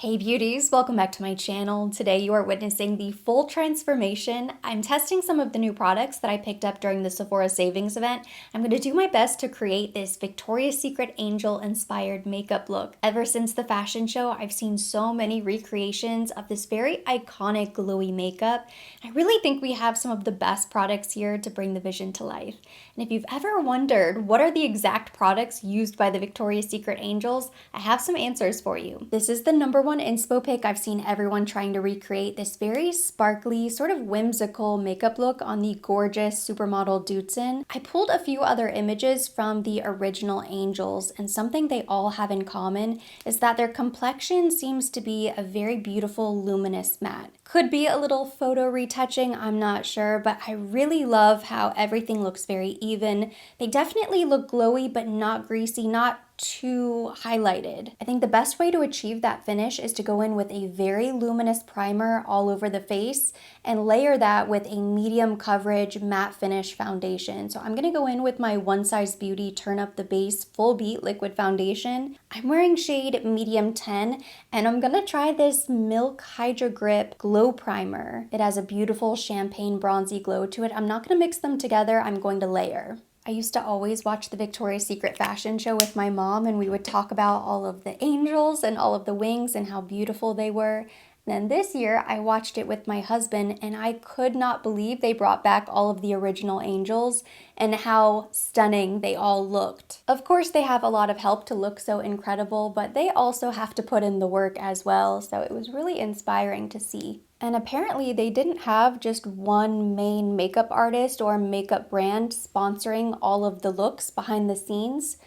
Hey beauties, welcome back to my channel. Today you are witnessing the full transformation. I'm testing some of the new products that I picked up during the Sephora savings event. I'm going to do my best to create this Victoria's Secret angel inspired makeup look. Ever since the fashion show, I've seen so many recreations of this very iconic glowy makeup. I really think we have some of the best products here to bring the vision to life. And if you've ever wondered what are the exact products used by the Victoria's Secret angels, I have some answers for you. This is the number one inspo pick I've seen everyone trying to recreate this very sparkly, sort of whimsical makeup look on the gorgeous supermodel Dudson. I pulled a few other images from the original angels, and something they all have in common is that their complexion seems to be a very beautiful luminous matte. Could be a little photo retouching, I'm not sure, but I really love how everything looks very even. They definitely look glowy, but not greasy, not too highlighted. I think the best way to achieve that finish is to go in with a very luminous primer all over the face and layer that with a medium coverage matte finish foundation. So I'm gonna go in with my One Size Beauty Turn Up the Base Full Beat Liquid Foundation. I'm wearing shade medium 10 and I'm gonna try this Milk Hydra Grip Glow Primer. It has a beautiful champagne bronzy glow to it. I'm not gonna mix them together, I'm going to layer. I used to always watch the Victoria's Secret fashion show with my mom, and we would talk about all of the angels and all of the wings and how beautiful they were. And then this year I watched it with my husband and I could not believe they brought back all of the original angels and how stunning they all looked. Of course they have a lot of help to look so incredible, but they also have to put in the work as well, so it was really inspiring to see. And apparently they didn't have just one main makeup artist or makeup brand sponsoring all of the looks behind the scenes,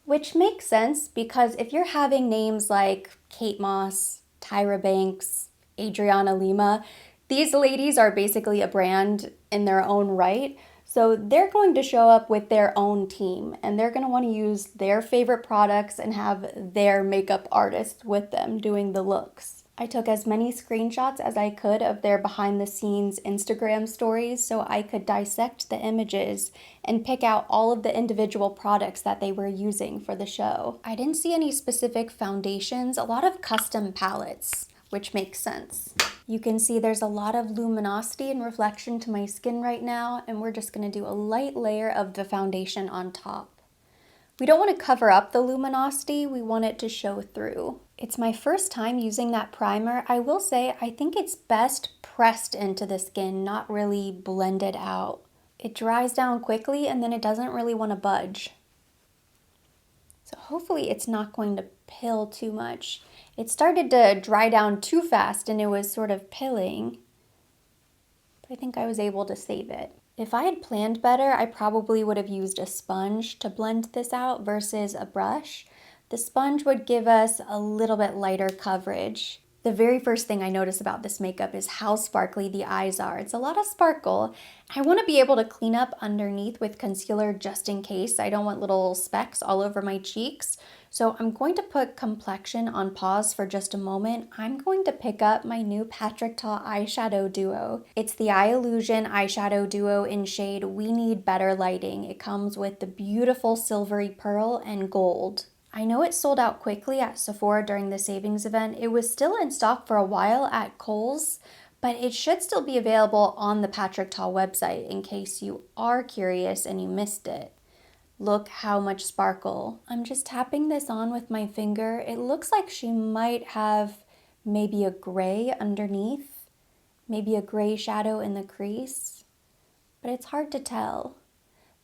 which makes sense because if you're having names like Kate Moss, Tyra Banks, Adriana Lima, these ladies are basically a brand in their own right. So they're going to show up with their own team and they're going to want to use their favorite products and have their makeup artist with them doing the looks. I took as many screenshots as I could of their behind the scenes Instagram stories so I could dissect the images and pick out all of the individual products that they were using for the show. I didn't see any specific foundations, a lot of custom palettes, which makes sense. You can see there's a lot of luminosity and reflection to my skin right now, and we're just gonna do a light layer of the foundation on top. We don't want to cover up the luminosity, we want it to show through. It's my first time using that primer. I will say I think it's best pressed into the skin, not really blended out. It dries down quickly and then it doesn't really want to budge. So hopefully it's not going to pill too much. It started to dry down too fast and it was sort of pilling, but I think I was able to save it. If I had planned better, I probably would have used a sponge to blend this out versus a brush. The sponge would give us a little bit lighter coverage. The very first thing I notice about this makeup is how sparkly the eyes are. It's a lot of sparkle. I want to be able to clean up underneath with concealer just in case. I don't want little specks all over my cheeks. So I'm going to put complexion on pause for just a moment. I'm going to pick up my new Patrick Ta eyeshadow duo. It's the Eye Illusion eyeshadow duo in shade We Need Better Lighting. It comes with the beautiful silvery pearl and gold. I know it sold out quickly at Sephora during the savings event. It was still in stock for a while at Kohl's, but it should still be available on the Patrick Ta website in case you are curious and you missed it. Look how much sparkle. I'm just tapping this on with my finger. It looks like she might have maybe a gray underneath, maybe a gray shadow in the crease, but it's hard to tell.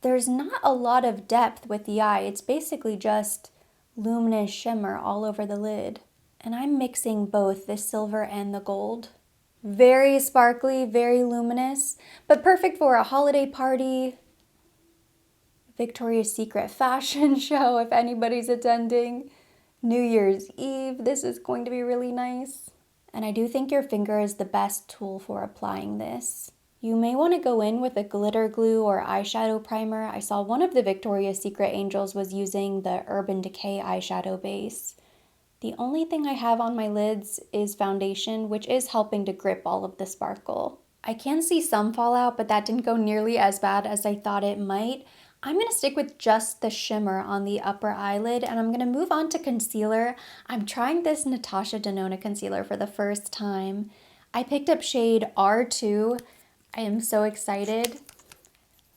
There's not a lot of depth with the eye. It's basically just luminous shimmer all over the lid. And I'm mixing both the silver and the gold. Very sparkly, very luminous, but perfect for a holiday party, Victoria's Secret fashion show if anybody's attending, New Year's Eve. This is going to be really nice. And I do think your finger is the best tool for applying this. You may want to go in with a glitter glue or eyeshadow primer. I saw one of the Victoria's Secret angels was using the Urban Decay eyeshadow base. The only thing I have on my lids is foundation, which is helping to grip all of the sparkle. I can see some fallout, but that didn't go nearly as bad as I thought it might. I'm going to stick with just the shimmer on the upper eyelid, and I'm going to move on to concealer. I'm trying this Natasha Denona concealer for the first time. I picked up shade R2. I am so excited.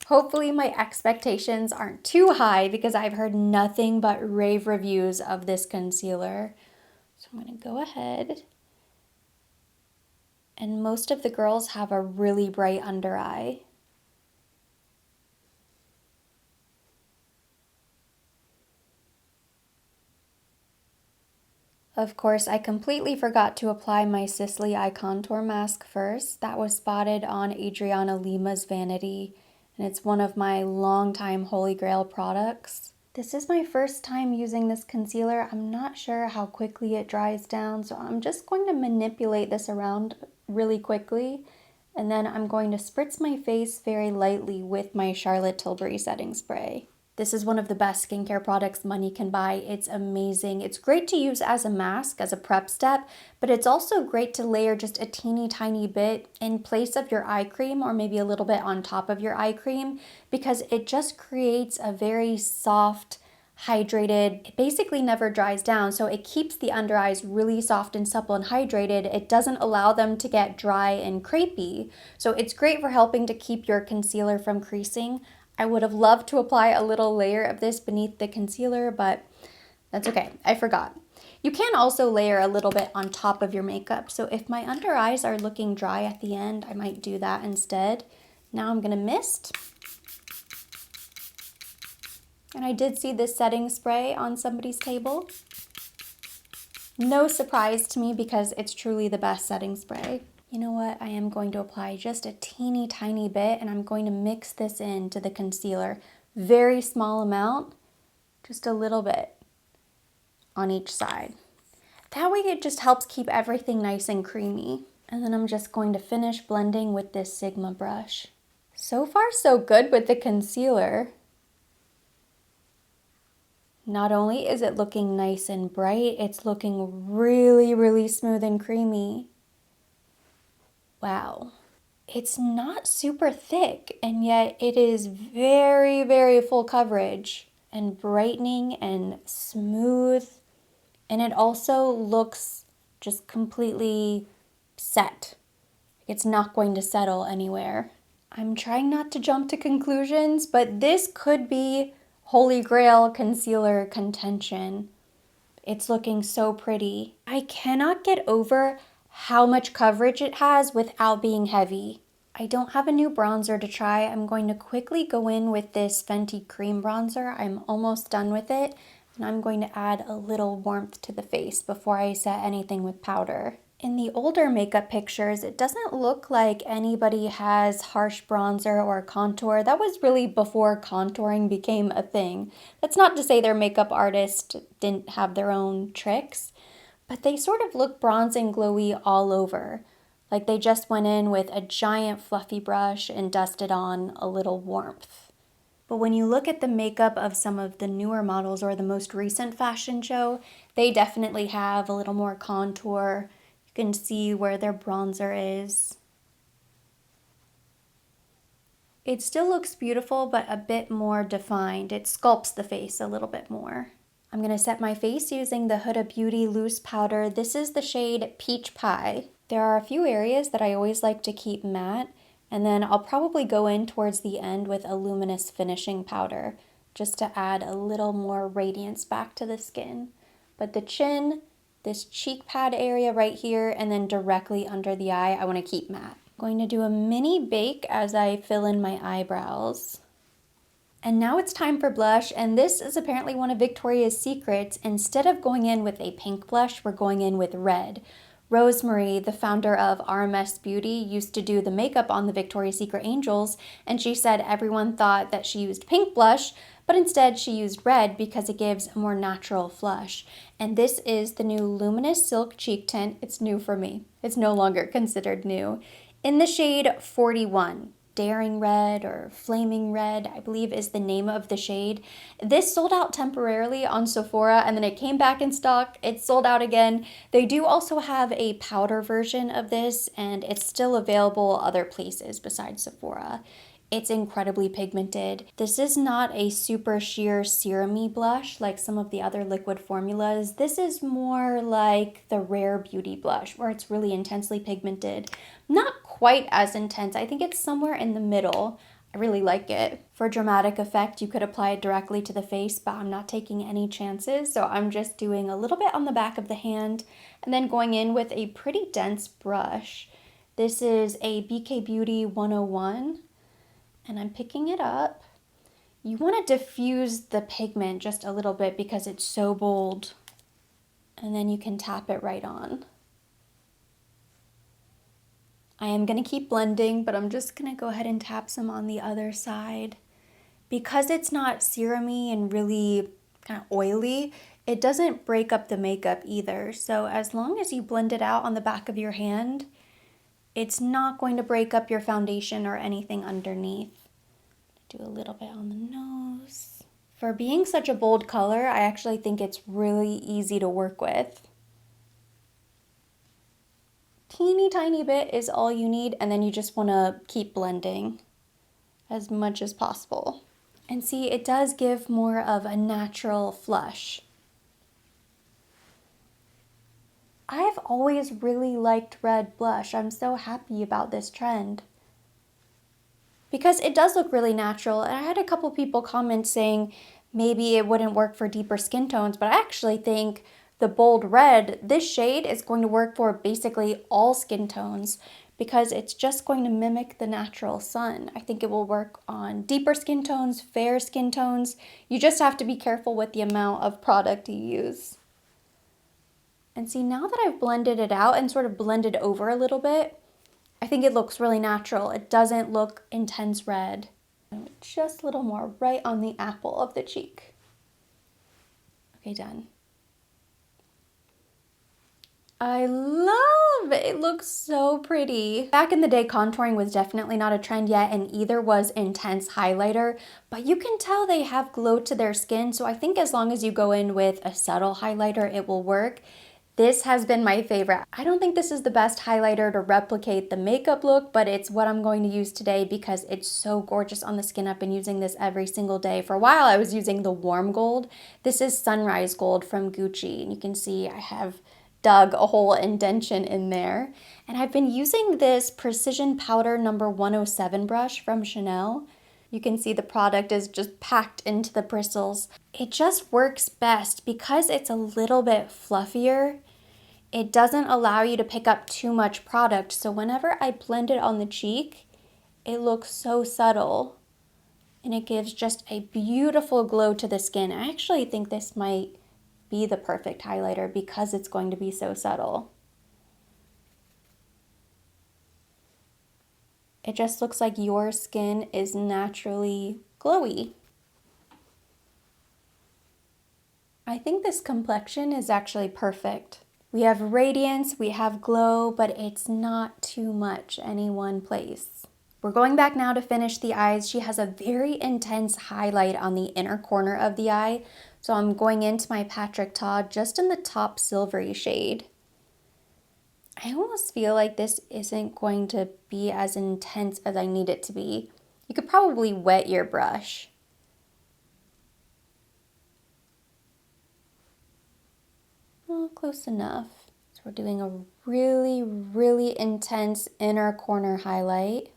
Hopefully my expectations aren't too high because I've heard nothing but rave reviews of this concealer. So I'm going to go ahead. And most of the girls have a really bright under eye. Of course, I completely forgot to apply my Sisley Eye Contour Mask first. That was spotted on Adriana Lima's Vanity, and it's one of my longtime Holy Grail products. This is my first time using this concealer. I'm not sure how quickly it dries down, so I'm just going to manipulate this around really quickly, and then I'm going to spritz my face very lightly with my Charlotte Tilbury setting spray. This is one of the best skincare products money can buy. It's amazing. It's great to use as a mask, as a prep step, but it's also great to layer just a teeny tiny bit in place of your eye cream or maybe a little bit on top of your eye cream because it just creates a very soft, hydrated, it basically never dries down, so it keeps the under eyes really soft and supple and hydrated. It doesn't allow them to get dry and crepey, so it's great for helping to keep your concealer from creasing. I would have loved to apply a little layer of this beneath the concealer, but that's okay, I forgot. You can also layer a little bit on top of your makeup, so if my under eyes are looking dry at the end, I might do that instead. Now I'm gonna mist. And I did see this setting spray on somebody's table. No surprise to me because it's truly the best setting spray. You know what? I am going to apply just a teeny tiny bit and I'm going to mix this into the concealer. Very small amount, just a little bit on each side. That way it just helps keep everything nice and creamy. And then I'm just going to finish blending with this Sigma brush. So far so good with the concealer. Not only is it looking nice and bright, it's looking really, really smooth and creamy. Wow. It's not super thick, and yet it is very, very full coverage and brightening and smooth. And it also looks just completely set. It's not going to settle anywhere. I'm trying not to jump to conclusions, but this could be Holy Grail concealer contention. It's looking so pretty. I cannot get over how much coverage it has without being heavy. I don't have a new bronzer to try. I'm going to quickly go in with this Fenty Cream Bronzer. I'm almost done with it, and I'm going to add a little warmth to the face before I set anything with powder. In the older makeup pictures, it doesn't look like anybody has harsh bronzer or contour. That was really before contouring became a thing. That's not to say their makeup artist didn't have their own tricks, but they sort of look bronze and glowy all over. Like they just went in with a giant fluffy brush and dusted on a little warmth. But when you look at the makeup of some of the newer models or the most recent fashion show, they definitely have a little more contour. You can see where their bronzer is. It still looks beautiful, but a bit more defined. It sculpts the face a little bit more. I'm going to set my face using the Huda Beauty loose powder. This is the shade Peach Pie. There are a few areas that I always like to keep matte, and then I'll probably go in towards the end with a luminous finishing powder just to add a little more radiance back to the skin. But the chin, this cheek pad area right here, and then directly under the eye, I want to keep matte. I'm going to do a mini bake as I fill in my eyebrows. And now it's time for blush, and this is apparently one of Victoria's secrets. Instead of going in with a pink blush, we're going in with red. Rosemary, the founder of RMS Beauty, used to do the makeup on the Victoria's Secret Angels, and she said everyone thought that she used pink blush, but instead she used red because it gives a more natural flush. And this is the new Luminous Silk Cheek Tint. It's new for me. It's no longer considered new. In the shade 41. Daring Red or Flaming Red, I believe is the name of the shade. This sold out temporarily on Sephora and then it came back in stock. It's sold out again. They do also have a powder version of this and it's still available other places besides Sephora. It's incredibly pigmented. This is not a super sheer serum-y blush like some of the other liquid formulas. This is more like the Rare Beauty blush where it's really intensely pigmented. Not quite as intense. I think it's somewhere in the middle. I really like it. For dramatic effect, you could apply it directly to the face, but I'm not taking any chances. So I'm just doing a little bit on the back of the hand and then going in with a pretty dense brush. This is a BK Beauty 101. And I'm picking it up. You want to diffuse the pigment just a little bit because it's so bold. And then you can tap it right on. I am going to keep blending, but I'm just going to go ahead and tap some on the other side. Because it's not serum-y and really kind of oily, it doesn't break up the makeup either. So as long as you blend it out on the back of your hand, it's not going to break up your foundation or anything underneath. Do a little bit on the nose. For being such a bold color, I actually think it's really easy to work with. Teeny tiny bit is all you need, and then you just want to keep blending as much as possible. And see, it does give more of a natural flush. I've always really liked red blush. I'm so happy about this trend. Because it does look really natural, and I had a couple people comment saying maybe it wouldn't work for deeper skin tones, but I actually think the bold red, this shade is going to work for basically all skin tones because it's just going to mimic the natural sun. I think it will work on deeper skin tones, fair skin tones. You just have to be careful with the amount of product you use. And see, now that I've blended it out and sort of blended over a little bit, I think it looks really natural. It doesn't look intense red. Just a little more right on the apple of the cheek. Okay, done. I love it. It looks so pretty. Back in the day, contouring was definitely not a trend yet, and either was intense highlighter, but you can tell they have glow to their skin, so I think as long as you go in with a subtle highlighter, it will work. This has been my favorite. I don't think this is the best highlighter to replicate the makeup look, but it's what I'm going to use today because it's so gorgeous on the skin. I've been using this every single day. For a while, I was using the warm gold. This is Sunrise Gold from Gucci, and you can see I have dug a whole indentation in there. And I've been using this Precision Powder number 107 brush from Chanel. You can see the product is just packed into the bristles. It just works best because it's a little bit fluffier. It doesn't allow you to pick up too much product. So whenever I blend it on the cheek, it looks so subtle and it gives just a beautiful glow to the skin. I actually think this might be the perfect highlighter because it's going to be so subtle. It just looks like your skin is naturally glowy. I think this complexion is actually perfect. We have radiance, we have glow, but it's not too much any one place. We're going back now to finish the eyes. She has a very intense highlight on the inner corner of the eye, so I'm going into my Patrick Ta just in the top silvery shade. I almost feel like this isn't going to be as intense as I need it to be. You could probably wet your brush. Oh, close enough. So we're doing a really, really intense inner corner highlight,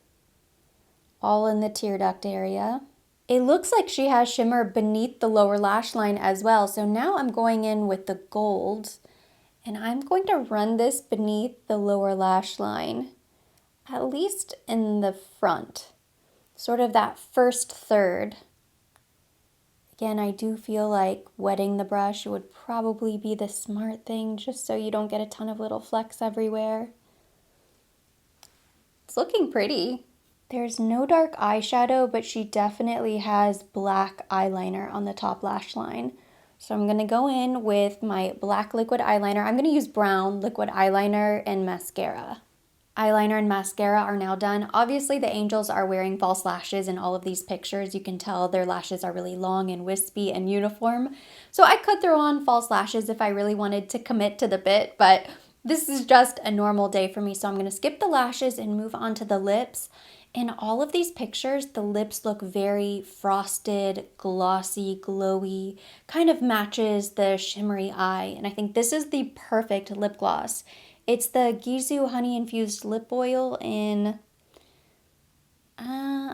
all in the tear duct area. It looks like she has shimmer beneath the lower lash line as well. So now I'm going in with the gold. And I'm going to run this beneath the lower lash line, at least in the front, sort of that first third. Again, I do feel like wetting the brush would probably be the smart thing, just so you don't get a ton of little flecks everywhere. It's looking pretty. There's no dark eyeshadow, but she definitely has black eyeliner on the top lash line. So I'm going to go in with my black liquid eyeliner. I'm going to use brown liquid eyeliner and mascara. Eyeliner and mascara are now done. Obviously, the angels are wearing false lashes in all of these pictures. You can tell their lashes are really long and wispy and uniform. So I could throw on false lashes if I really wanted to commit to the bit, but this is just a normal day for me. So I'm going to skip the lashes and move on to the lips. In all of these pictures, the lips look very frosted, glossy, glowy, kind of matches the shimmery eye. And I think this is the perfect lip gloss. It's the Gizu Honey Infused Lip Oil in,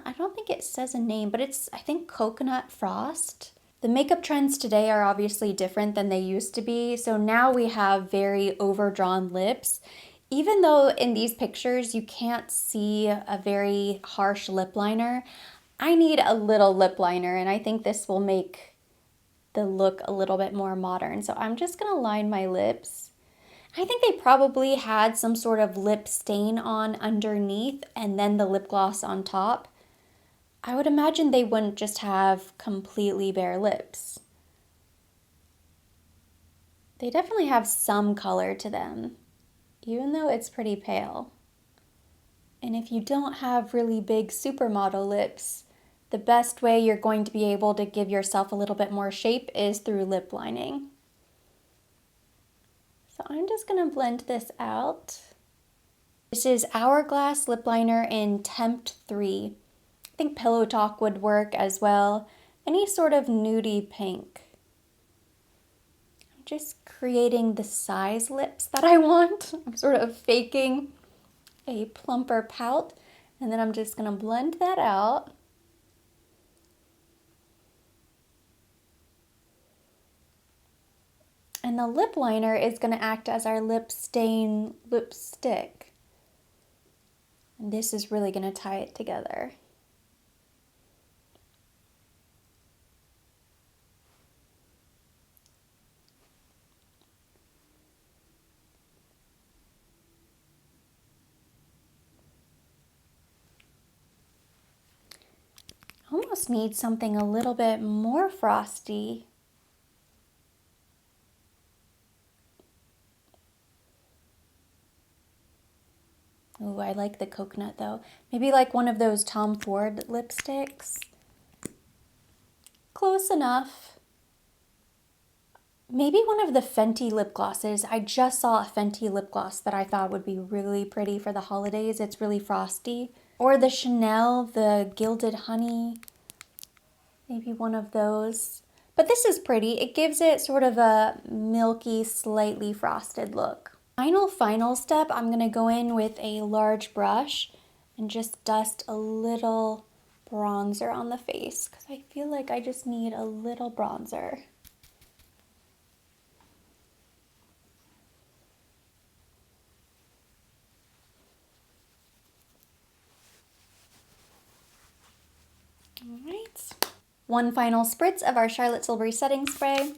I don't think it says a name, but it's, I think, Coconut Frost. The makeup trends today are obviously different than they used to be. So now we have very overdrawn lips. Even though in these pictures you can't see a very harsh lip liner, I need a little lip liner, and I think this will make the look a little bit more modern. So I'm just gonna line my lips. I think they probably had some sort of lip stain on underneath and then the lip gloss on top. I would imagine they wouldn't just have completely bare lips. They definitely have some color to them, even though it's pretty pale. And if you don't have really big supermodel lips, the best way you're going to be able to give yourself a little bit more shape is through lip lining. So I'm just gonna blend this out. This is Hourglass lip liner in Tempt 3. I think Pillow Talk would work as well. Any sort of nudie pink. I'm just creating the size lips that I want. I'm sort of faking a plumper pout, and then I'm just gonna blend that out. And the lip liner is gonna act as our lip stain lipstick. And this is really gonna tie it together. Almost need something a little bit more frosty. Oh, I like the coconut though. Maybe like one of those Tom Ford lipsticks. Close enough. Maybe one of the Fenty lip glosses. I just saw a Fenty lip gloss that I thought would be really pretty for the holidays. It's really frosty. Or the Chanel, the Gilded Honey. Maybe one of those. But this is pretty. It gives it sort of a milky, slightly frosted look. Final step, I'm gonna go in with a large brush and just dust a little bronzer on the face because I feel like I just need a little bronzer. All right. One final spritz of our Charlotte Tilbury setting spray.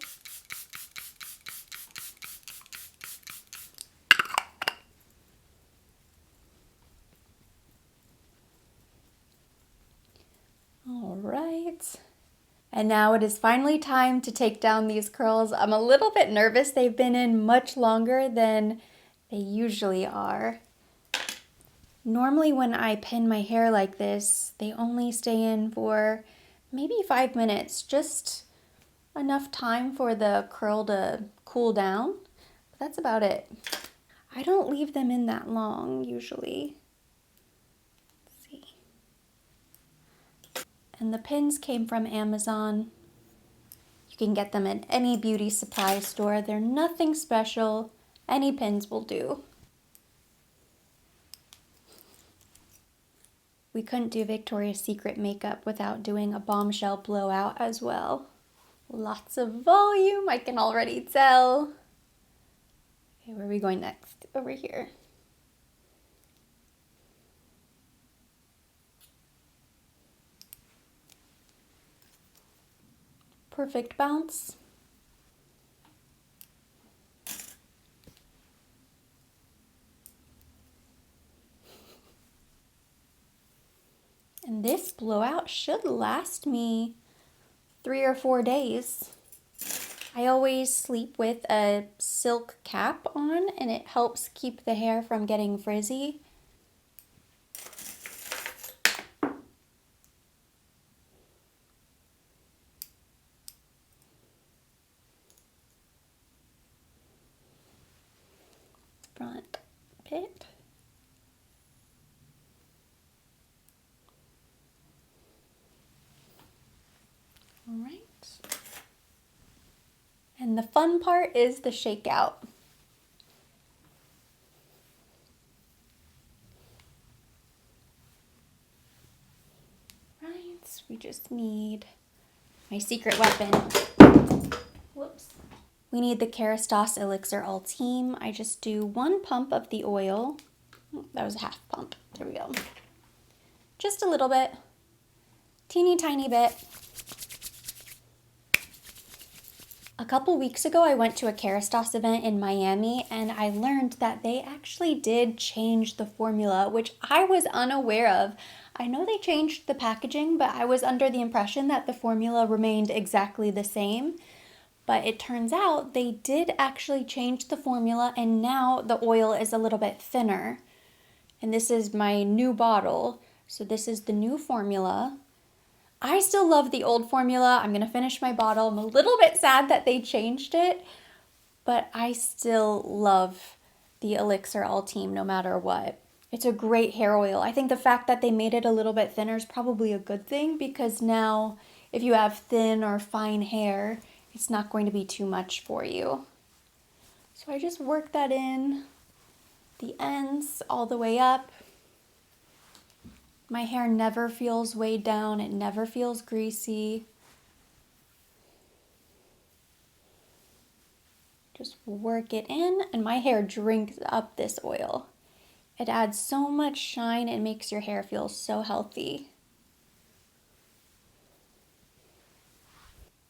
All right. And now it is finally time to take down these curls. I'm a little bit nervous. They've been in much longer than they usually are. Normally when I pin my hair like this, they only stay in for maybe 5 minutes, just enough time for the curl to cool down. But that's about it. I don't leave them in that long usually. Let's see. And the pins came from Amazon. You can get them at any beauty supply store. They're nothing special. Any pins will do. We couldn't do Victoria's Secret makeup without doing a Bombshell blowout as well. Lots of volume, I can already tell. Okay, where are we going next? Over here. Perfect bounce. And this blowout should last me 3 or 4 days. I always sleep with a silk cap on and it helps keep the hair from getting frizzy. Front bit. And the fun part is the shakeout. Right, we just need my secret weapon. Whoops. We need the Kerastase Elixir Ultime. I just do 1 pump of the oil. Oh, that was a half pump. There we go. Just a little bit. Teeny tiny bit. A couple weeks ago, I went to a Kerastase event in Miami, and I learned that they actually did change the formula, which I was unaware of. I know they changed the packaging, but I was under the impression that the formula remained exactly the same. But it turns out they did actually change the formula, and now the oil is a little bit thinner. And this is my new bottle. So this is the new formula. I still love the old formula. I'm gonna finish my bottle. I'm a little bit sad that they changed it, but I still love the Elixir Ultime no matter what. It's a great hair oil. I think the fact that they made it a little bit thinner is probably a good thing, because now if you have thin or fine hair, it's not going to be too much for you. So I just work that in the ends all the way up. My hair never feels weighed down. It never feels greasy. Just work it in, and my hair drinks up this oil. It adds so much shine and makes your hair feel so healthy.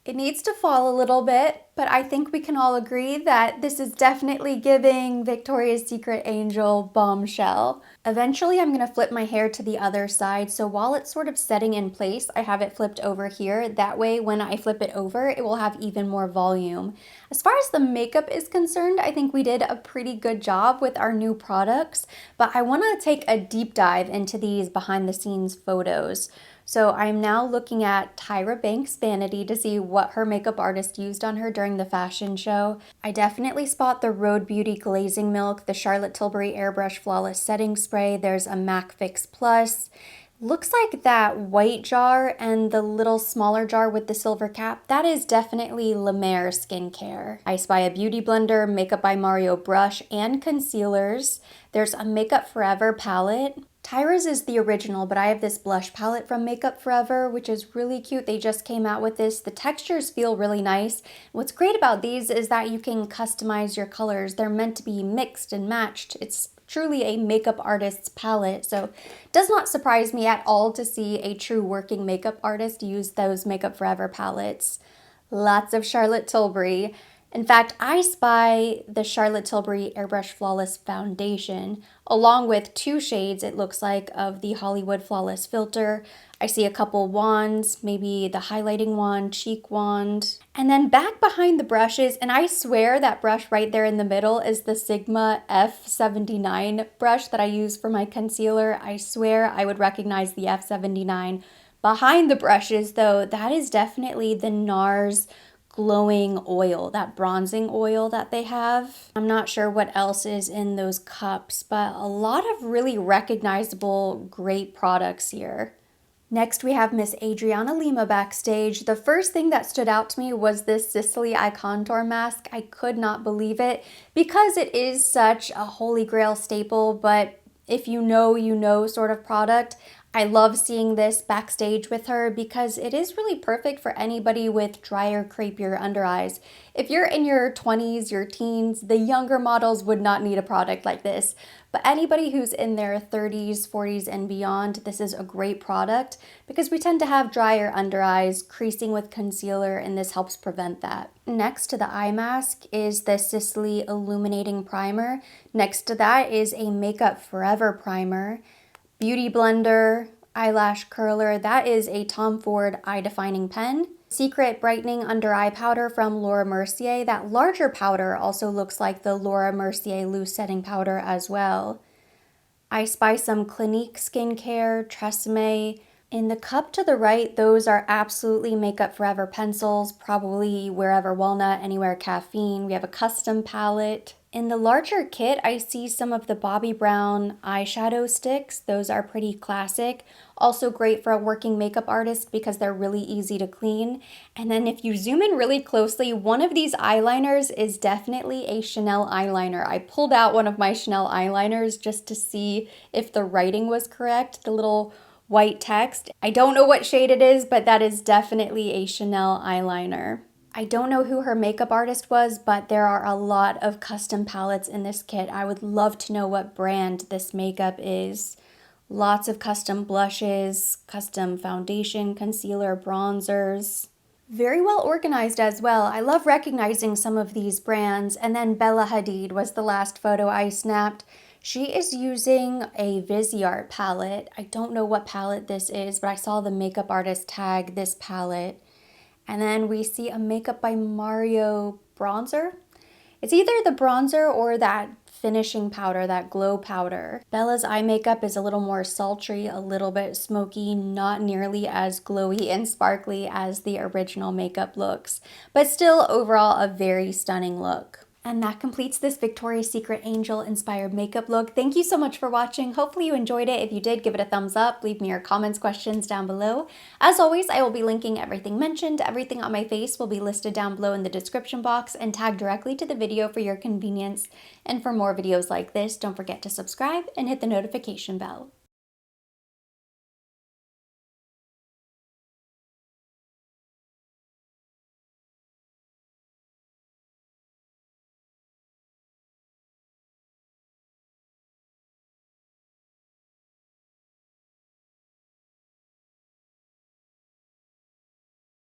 It needs to fall a little bit, but I think we can all agree that this is definitely giving Victoria's Secret Angel Bombshell. Eventually, I'm going to flip my hair to the other side, so while it's sort of setting in place, I have it flipped over here. That way, when I flip it over, it will have even more volume. As far as the makeup is concerned, I think we did a pretty good job with our new products, but I want to take a deep dive into these behind the scenes photos. So I'm now looking at Tyra Banks' vanity to see what her makeup artist used on her during the fashion show. I definitely spot the Rhode Beauty Glazing Milk, the Charlotte Tilbury Airbrush Flawless Setting Spray. There's a MAC Fix Plus. Looks like that white jar and the little smaller jar with the silver cap, that is definitely La Mer skincare. I spy a beauty blender, Makeup by Mario brush, and concealers. There's a Makeup Forever palette. Tyra's is the original, but I have this blush palette from Makeup Forever, which is really cute. They just came out with this. The textures feel really nice. What's great about these is that you can customize your colors. They're meant to be mixed and matched. It's truly a makeup artist's palette, so it does not surprise me at all to see a true working makeup artist use those Makeup Forever palettes. Lots of Charlotte Tilbury. In fact, I spy the Charlotte Tilbury Airbrush Flawless Foundation, along with 2 shades, it looks like, of the Hollywood Flawless Filter. I see a couple wands, maybe the highlighting wand, cheek wand. And then back behind the brushes, and I swear that brush right there in the middle is the Sigma F79 brush that I use for my concealer. I swear I would recognize the F79. Behind the brushes, though, that is definitely the NARS glowing oil, that bronzing oil that they have. I'm not sure what else is in those cups, but a lot of really recognizable, great products here. Next, we have Miss Adriana Lima backstage. The first thing that stood out to me was this Sicily Eye Contour Mask. I could not believe it because it is such a holy grail staple, but if you know sort of product. I love seeing this backstage with her because it is really perfect for anybody with drier, crepier under eyes. If you're in your 20s, your teens, the younger models would not need a product like this. But anybody who's in their 30s, 40s, and beyond, this is a great product because we tend to have drier under eyes, creasing with concealer, and this helps prevent that. Next to the eye mask is the Sicily Illuminating Primer. Next to that is a Makeup Forever Primer. Beauty blender, eyelash curler, that is a Tom Ford eye defining pen. Secret brightening under eye powder from Laura Mercier. That larger powder also looks like the Laura Mercier loose setting powder as well. I spy some Clinique skincare, Tresemme, In the cup to the right, those are absolutely Makeup Forever pencils, probably Wherever Walnut, Anywhere Caffeine. We have a custom palette. In the larger kit, I see some of the Bobbi Brown eyeshadow sticks. Those are pretty classic. Also great for a working makeup artist because they're really easy to clean. And then if you zoom in really closely, one of these eyeliners is definitely a Chanel eyeliner. I pulled out one of my Chanel eyeliners just to see if the writing was correct. The little white text. I don't know what shade it is, but that is definitely a Chanel eyeliner. I don't know who her makeup artist was, but there are a lot of custom palettes in this kit. I would love to know what brand this makeup is. Lots of custom blushes, custom foundation, concealer, bronzers. Very well organized as well. I love recognizing some of these brands. And then Bella Hadid was the last photo I snapped. She is using a Viseart palette. I don't know what palette this is, but I saw the makeup artist tag this palette. And then we see a Makeup by Mario bronzer. It's either the bronzer or that finishing powder, that glow powder. Bella's eye makeup is a little more sultry, a little bit smoky, not nearly as glowy and sparkly as the original makeup looks, but still overall a very stunning look. And that completes this Victoria's Secret Angel inspired makeup look. Thank you so much for watching. Hopefully you enjoyed it. If you did, give it a thumbs up. Leave me your comments, questions down below. As always, I will be linking everything mentioned. Everything on my face will be listed down below in the description box and tagged directly to the video for your convenience. And for more videos like this, don't forget to subscribe and hit the notification bell.